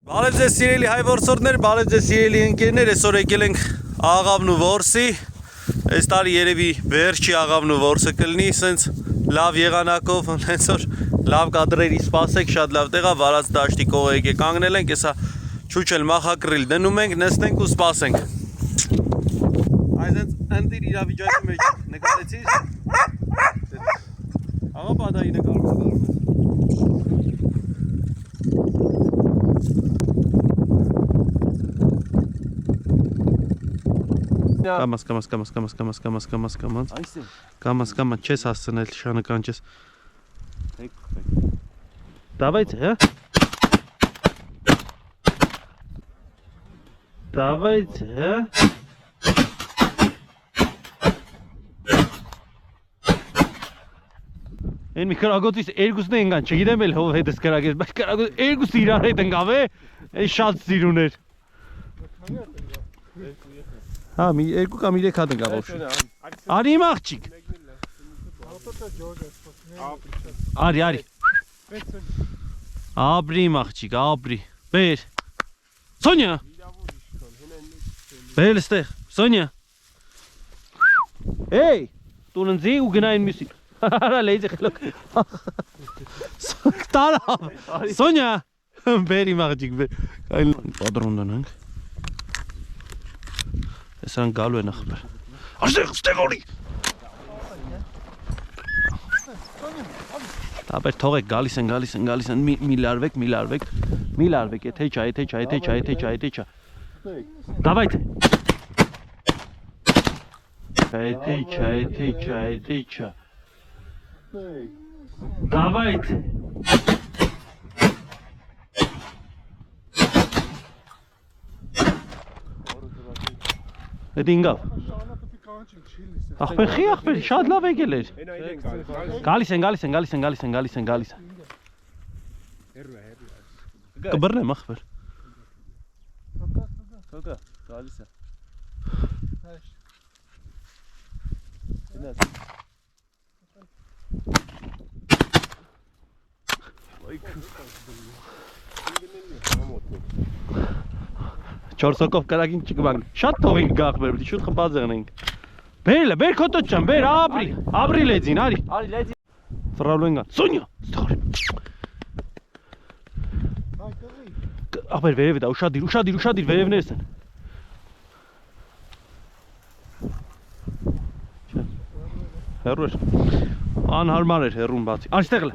Բարև ձեզ սիրելի հայ որսորդներ, բարև ձեզ սիրելի ընկերներ, այսօր եկել ենք աղավն ու որսի, այս տարի երևի վերջի աղավն ու որսը կլինի, սենց լավ եղանակով, հենց որ լավ կադրերի սպասեք, շատ լավ տեղա, վարած դաշտի կողը եկե կանգնել ենք, եսա չուչել մախակրիլ դնում ենք, նստենք ու սպասենք։ Այս ընտիր իրավիճակի մեջ նկարեցիր, աղա բադայի նկարում ես։ Կամաս չես հասցնել շանական չես Давайте, а? Давайте, а? Են մի կրագոտից երկուսն են կան, չգիտեմ էլ հով հետս կրագես, բայց կրագոտ երկուսը իրար հետ ընկավ է, են շատ սիրուներ Հա, երկու կամ իրեք հատ ընկավ օշի Արի իմ աղջիկ Արի Ապրի իմ աղջիկ, ապրի Բեր Սոնյա Բեր ստեղ, Սոնյա Էй, տուն ընձի ու գնային մյուսին Արա լեյձի խելոք Տարավ Սոնյա Բեր իմ աղջիկ, բեր Պատրոն դնանք Սրանք գալու են ախպեր Աստեղ օրի Ապեր թողեք գալիս են մի լարվեք եթե չա Давайте Եթե չա Давайте Էդ ինգավ Ախպեր խի ախպեր շատ լավ եկել էր Գալիս են Կբռնեմ ախպեր Գալիս է Չորսոկով կրագին չկվանք, շատ թողինք գաղբեր, շուտ խպած եղնենք Բեր կոտոտ չան, բեր ապրի լեձին, արի Վրալու են գան, Սոնյա, ստաղր Աղբեր վերև է դա, ուշադիր, վերևներս են Հերու էր, անհարմար էր հերուն բացի, անստեղ լը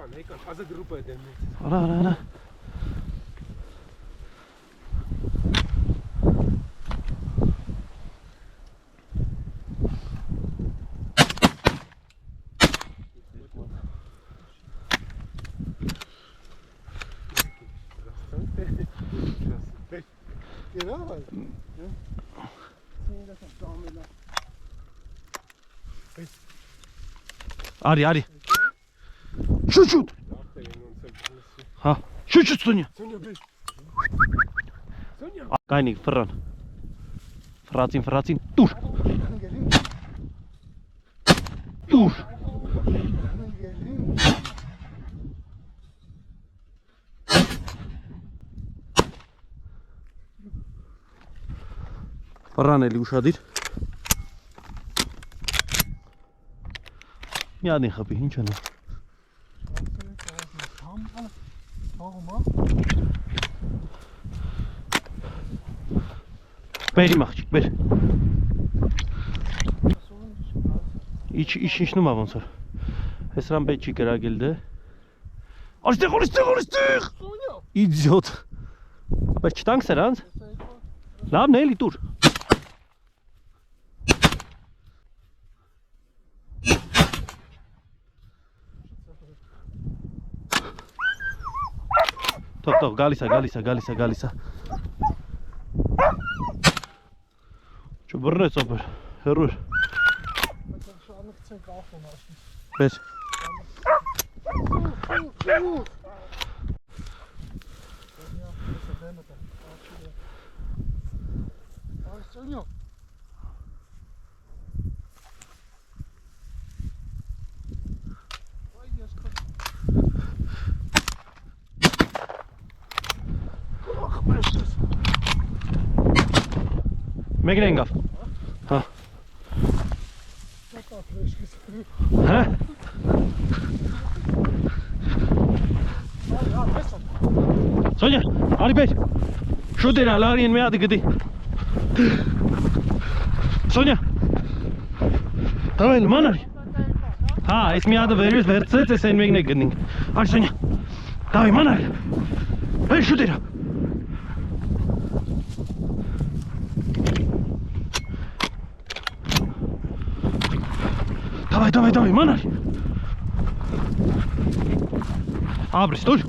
Արա Արի Շուտ Հա Շուտ Սոնյա Կայնիկ ֆրան Ֆրացին Տուր Ֆրան էլի ուշադիր Միադին խպի, ինչ անա Բերի մաղջիկ, բեր Ինչ-նում ա ոնց որ Ես ռան բետ չի կրագել դե Արստեղ Իդիոտ Բայց չտանք սրանց Լավն էլի տուր Թող, գալիս է Չբռնեց ապեր, հերու էր Բեր Մեկն են գավ։ Հա։ Հա։ Սոնյա, արի բեր։ Շուտ էր ալարին մի հատ գտի։ Սոնյա։ Տավել ման արի։ Հա, այս մի հատը վերից վերցրեց, այս այն մեկն է գտնենք։ Արի Սոնյա։ Տավի ման արի։ Բեր շուտ էր։ Давай, манар. Абрис, тур.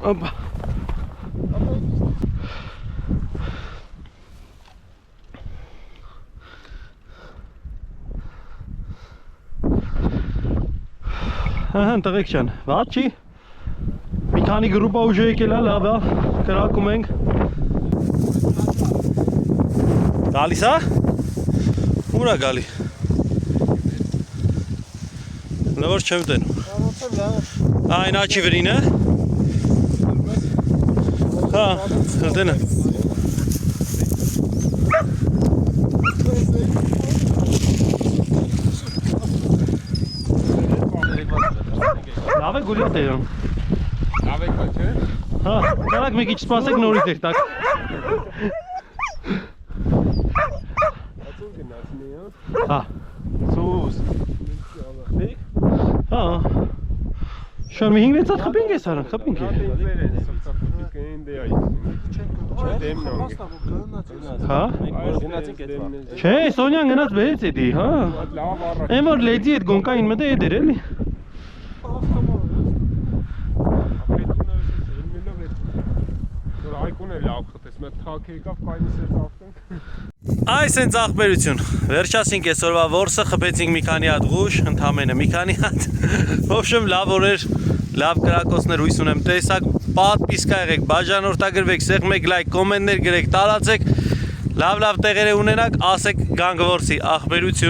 Опа. Հահան տղեկ չան, վատ չի, մի քանի գրուպա ուժ եկել է, լավ է, կրակում ենք։ Գալիս է? Ուր է գալի։ Լավոր չեմ տենում։ Այն աչի վրին է։ Հա, հլտենը։ Լավ է գուլյատ է յոն։ Լավ է կա չէ։ Հա, կարակ մեկ իչ սպասեք նորից եք տակ։ Ացուն գնացին է յոն։ Հա։ Սուս։ Հա։ Շան մի 5-6 հատ խպինք ես արան, խպինք է։ Հա։ Չէ, Սոնյան գնաց բերեց էդի, հա։ Են որ լեդի էդ գոնկային մտը էդ էր էլի։ Այս են ծաղբերություն, վերջասինք այսօրվա որսը, խպեցինք մի քանի հատ գուշ, ընդամենը մի քանի հատ։ Ոբշեմ լավ օրեր, լավ կրակոցներ հույս ունեմ տեսակ, պատպիսկա եղեք, բաժանորդագրվեք, սեղմեք լայք, կոմենտներ գրեք, տարածեք, լավ տեղեր ունենաք, ասեք գանք որսի աղբերություն։